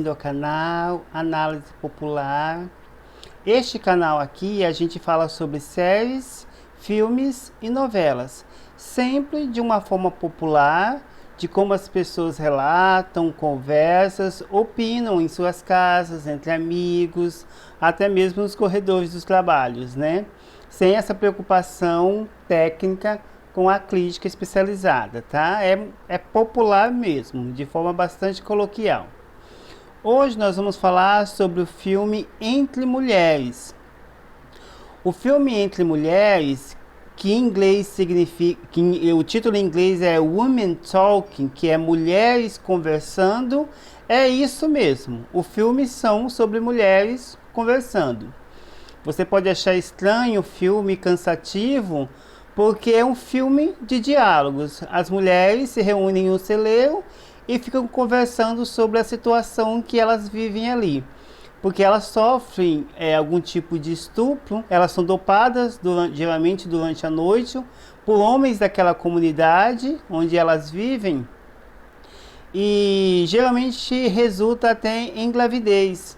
bem-vindo ao canal Análise Popular. Este canal aqui a gente fala sobre séries, filmes e novelas, sempre de uma forma popular, de como as pessoas relatam, conversas, opinam em suas casas, entre amigos, até mesmo nos corredores dos trabalhos, né? Sem essa preocupação técnica com a crítica especializada, tá? É popular mesmo, de forma bastante coloquial. Hoje nós vamos falar sobre o filme Entre Mulheres. O filme Entre Mulheres, que em inglês significa, o título em inglês é Women Talking, que é Mulheres Conversando, é isso mesmo. O filme são sobre mulheres conversando. Você pode achar estranho o filme, cansativo, porque é um filme de diálogos. As mulheres se reúnem em um celeiro e ficam conversando sobre a situação que elas vivem ali. Porque elas sofrem algum tipo de estupro, elas são dopadas geralmente durante a noite por homens daquela comunidade onde elas vivem e geralmente resulta até em gravidez.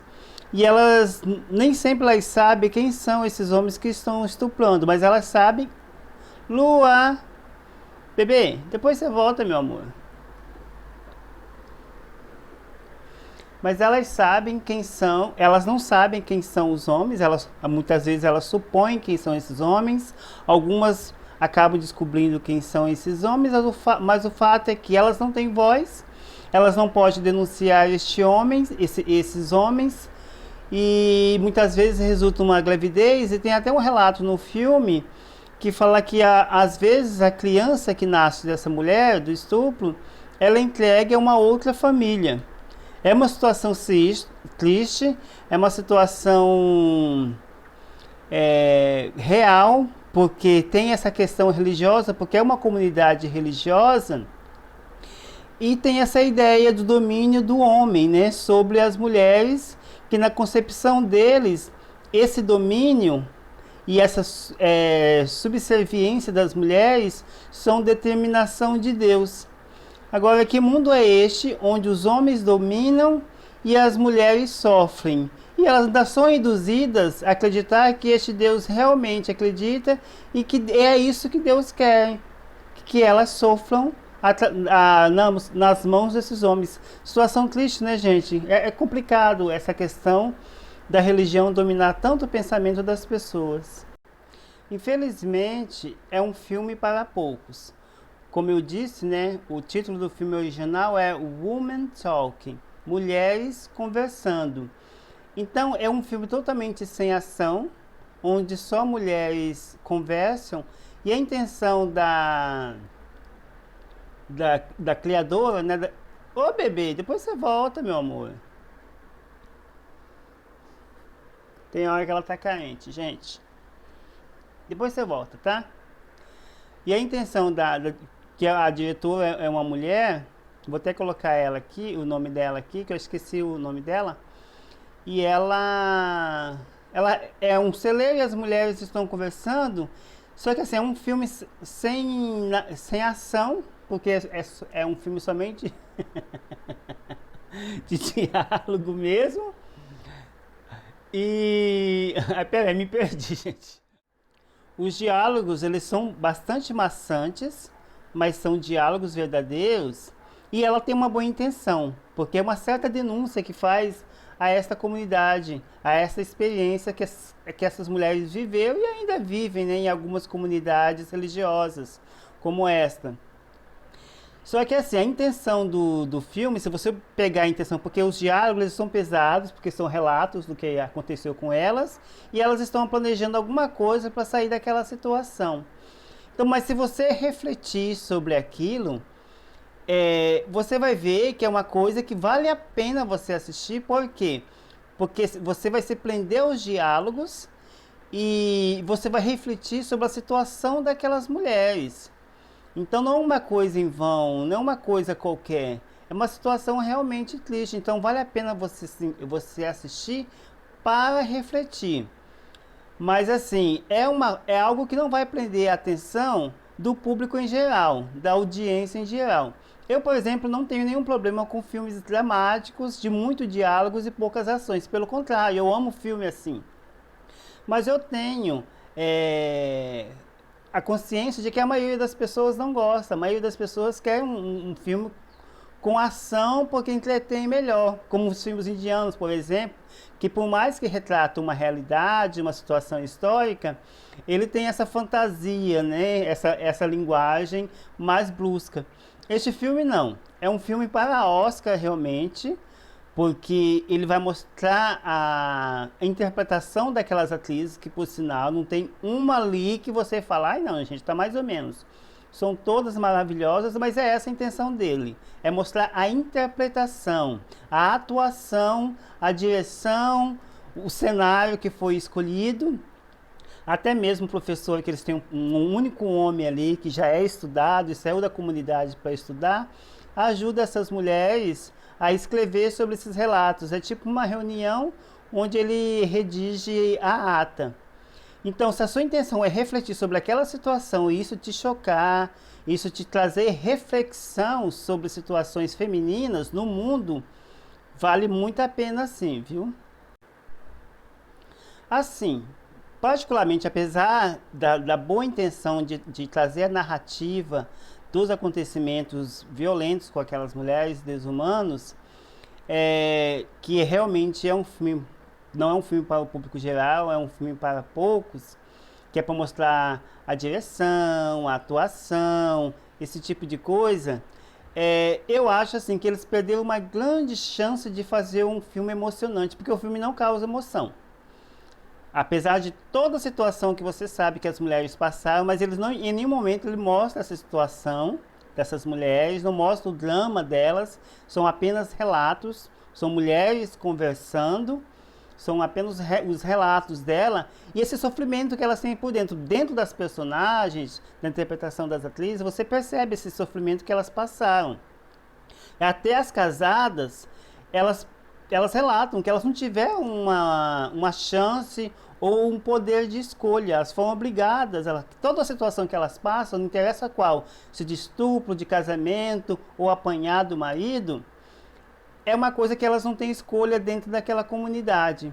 E elas nem sempre elas sabem quem são esses homens que estão estuprando, mas elas sabem. Lua, bebê, depois você volta, meu amor. Mas elas sabem quem são, elas não sabem quem são os homens, muitas vezes elas supõem quem são esses homens, algumas acabam descobrindo quem são esses homens, mas o fato é que elas não têm voz, elas não podem denunciar esses homens, e muitas vezes resulta uma gravidez, e tem até um relato no filme que fala que às vezes a criança que nasce dessa mulher, do estupro, ela é entregue a uma outra família. É uma situação triste, é uma situação real, porque tem essa questão religiosa, porque é uma comunidade religiosa, e tem essa ideia do domínio do homem, né, sobre as mulheres, que na concepção deles, esse domínio e essa subserviência das mulheres são determinação de Deus. Agora, que mundo é este onde os homens dominam e as mulheres sofrem? E elas ainda são induzidas a acreditar que este Deus realmente acredita e que é isso que Deus quer, que elas sofram nas mãos desses homens. Situação triste, né, gente? É complicado essa questão da religião dominar tanto o pensamento das pessoas. Infelizmente, é um filme para poucos. Como eu disse, né, o título do filme original é Women Talking, Mulheres Conversando. Então, é um filme totalmente sem ação, onde só mulheres conversam, e a intenção da criadora, né, Ô bebê, depois você volta, meu amor. Tem hora que ela tá carente, gente. Depois você volta, tá? E a intenção que a diretora é uma mulher, vou até colocar ela aqui, o nome dela aqui, que eu esqueci o nome dela. E ela é um celeiro e as mulheres estão conversando. Só que assim, é um filme sem ação, porque é um filme somente de diálogo mesmo. Peraí, me perdi, gente. Os diálogos, eles são bastante maçantes, mas são diálogos verdadeiros, e ela tem uma boa intenção, porque é uma certa denúncia que faz a esta comunidade, a essa experiência que essas mulheres viveram e ainda vivem, né, em algumas comunidades religiosas, como esta. Só que assim, a intenção do filme, se você pegar a intenção, porque os diálogos eles são pesados, porque são relatos do que aconteceu com elas, e elas estão planejando alguma coisa para sair daquela situação. Então, mas se você refletir sobre aquilo, você vai ver que é uma coisa que vale a pena você assistir, por quê? Porque você vai se prender aos diálogos e você vai refletir sobre a situação daquelas mulheres. Então não é uma coisa em vão, não é uma coisa qualquer. É uma situação realmente triste. Então vale a pena você assistir para refletir. Mas assim, é algo que não vai prender a atenção do público em geral, da audiência em geral. Eu, por exemplo, não tenho nenhum problema com filmes dramáticos, de muito diálogos e poucas ações. Pelo contrário, eu amo filme assim. Mas eu tenho é, a consciência de que a maioria das pessoas não gosta. A maioria das pessoas quer um filme com ação porque entretém melhor. Como os filmes indianos, por exemplo, que por mais que retratam uma realidade, uma situação histórica, ele tem essa fantasia, né? essa linguagem mais brusca. Este filme não. É um filme para Oscar realmente, porque ele vai mostrar a interpretação daquelas atrizes que, por sinal, não tem uma ali que você fala, ai não, gente, tá mais ou menos. São todas maravilhosas, mas é essa a intenção dele. É mostrar a interpretação, a atuação, a direção, o cenário que foi escolhido. Até mesmo o professor, que eles têm um único homem ali, que já é estudado e saiu da comunidade para estudar, ajuda essas mulheres a escrever sobre esses relatos. É tipo uma reunião onde ele redige a ata. Então, se a sua intenção é refletir sobre aquela situação e isso te chocar, isso te trazer reflexão sobre situações femininas no mundo, vale muito a pena sim, viu? Assim, particularmente, apesar da boa intenção de trazer a narrativa dos acontecimentos violentos com aquelas mulheres desumanos, que realmente é um filme, não é um filme para o público geral, é um filme para poucos, que é para mostrar a direção, a atuação, esse tipo de coisa. Eu acho assim que eles perderam uma grande chance de fazer um filme emocionante, porque o filme não causa emoção. Apesar de toda a situação que você sabe que as mulheres passaram, mas eles não, em nenhum momento ele mostra essa situação dessas mulheres, não mostra o drama delas, são apenas relatos, são mulheres conversando, são apenas os relatos dela e esse sofrimento que elas têm por dentro. Dentro das personagens, da interpretação das atrizes, você percebe esse sofrimento que elas passaram. Até as casadas, elas relatam que elas não tiveram uma chance ou um poder de escolha, elas foram obrigadas, toda a situação que elas passam, não interessa qual, se de estupro, de casamento ou apanhar do marido, é uma coisa que elas não têm escolha dentro daquela comunidade.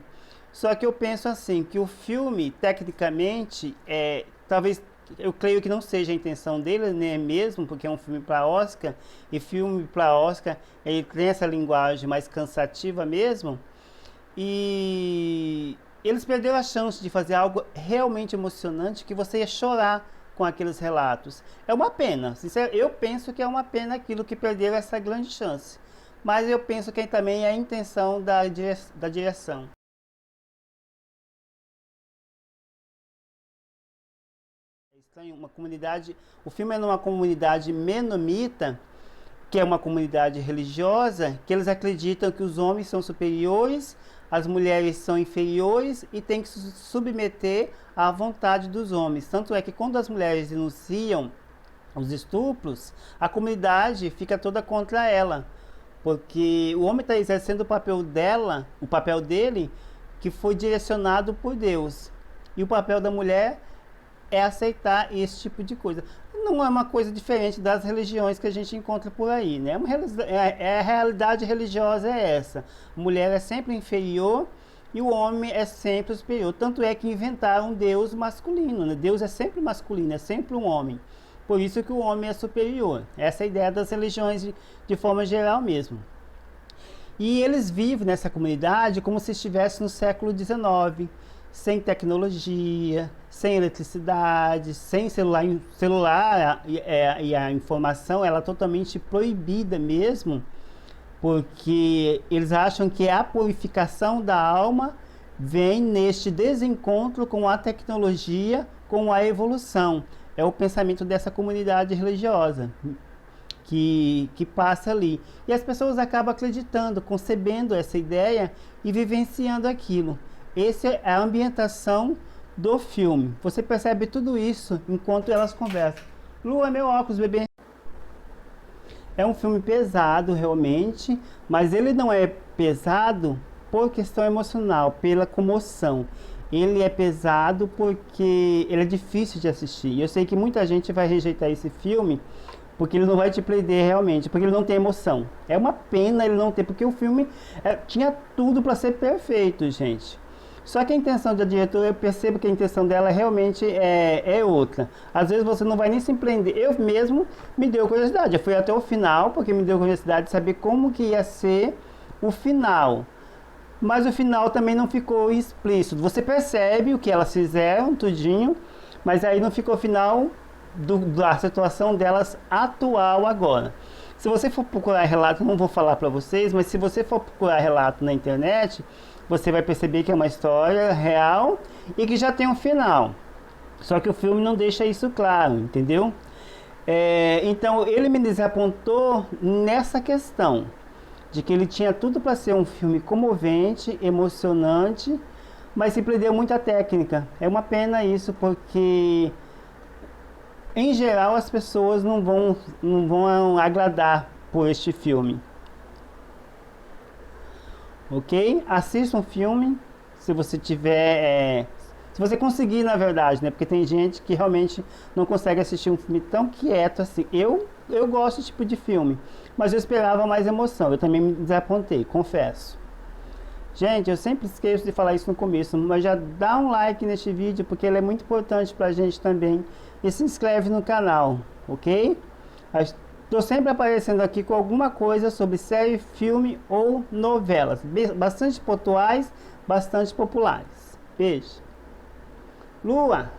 Só que eu penso assim, que o filme, tecnicamente, talvez, eu creio que não seja a intenção dele, né, mesmo, porque é um filme para Oscar, e filme para Oscar, ele tem essa linguagem mais cansativa mesmo, e eles perderam a chance de fazer algo realmente emocionante, que você ia chorar com aqueles relatos. É uma pena, eu penso que é uma pena aquilo que perderam essa grande chance. Mas eu penso que também é a intenção da direção. É estranho, uma comunidade. O filme é numa comunidade menomita, que é uma comunidade religiosa, que eles acreditam que os homens são superiores, as mulheres são inferiores e tem que se submeter à vontade dos homens. Tanto é que quando as mulheres denunciam os estupros, a comunidade fica toda contra ela. Porque o homem está exercendo o papel dela, o papel dele, que foi direcionado por Deus. E o papel da mulher é aceitar esse tipo de coisa. Não é uma coisa diferente das religiões que a gente encontra por aí, né? A realidade religiosa é essa. A mulher é sempre inferior e o homem é sempre superior. Tanto é que inventaram um Deus masculino, né? Deus é sempre masculino, é sempre um homem. Por isso que o homem é superior. Essa é a ideia das religiões de forma geral mesmo. E eles vivem nessa comunidade como se estivesse no século XIX, sem tecnologia, sem eletricidade, sem celular e a informação ela é totalmente proibida mesmo, porque eles acham que a purificação da alma vem neste desencontro com a tecnologia, com a evolução. É o pensamento dessa comunidade religiosa que passa ali. E as pessoas acabam acreditando, concebendo essa ideia e vivenciando aquilo. Essa é a ambientação do filme. Você percebe tudo isso enquanto elas conversam. Lu, é meu óculos, bebê. É um filme pesado, realmente, mas ele não é pesado por questão emocional, pela comoção. Ele é pesado porque ele é difícil de assistir. Eu sei que muita gente vai rejeitar esse filme porque ele não vai te prender realmente, porque ele não tem emoção. É uma pena ele não ter, porque o filme tinha tudo para ser perfeito, gente. Só que a intenção da diretora, eu percebo que a intenção dela realmente é outra. Às vezes você não vai nem se prender. Eu mesmo me deu curiosidade, eu fui até o final, porque me deu curiosidade de saber como que ia ser o final. Mas o final também não ficou explícito. Você percebe o que elas fizeram, tudinho, mas aí não ficou o final da situação delas atual agora. Se você for procurar relato, não vou falar para vocês, mas se você for procurar relato na internet, você vai perceber que é uma história real e que já tem um final. Só que o filme não deixa isso claro, entendeu? Então ele me desapontou nessa questão de que ele tinha tudo para ser um filme comovente, emocionante, mas se perdeu muita técnica. É uma pena isso, porque em geral as pessoas não vão agradar por este filme. Ok? Assista um filme, se você tiver, se você conseguir, na verdade, né? Porque tem gente que realmente não consegue assistir um filme tão quieto assim. Eu gosto desse tipo de filme, mas eu esperava mais emoção. Eu também me desapontei, confesso. Gente, eu sempre esqueço de falar isso no começo, mas já dá um like neste vídeo, porque ele é muito importante pra gente também. E se inscreve no canal, ok? Estou sempre aparecendo aqui com alguma coisa sobre série, filme ou novelas. Bastante pontuais, bastante populares. Beijo. Lua!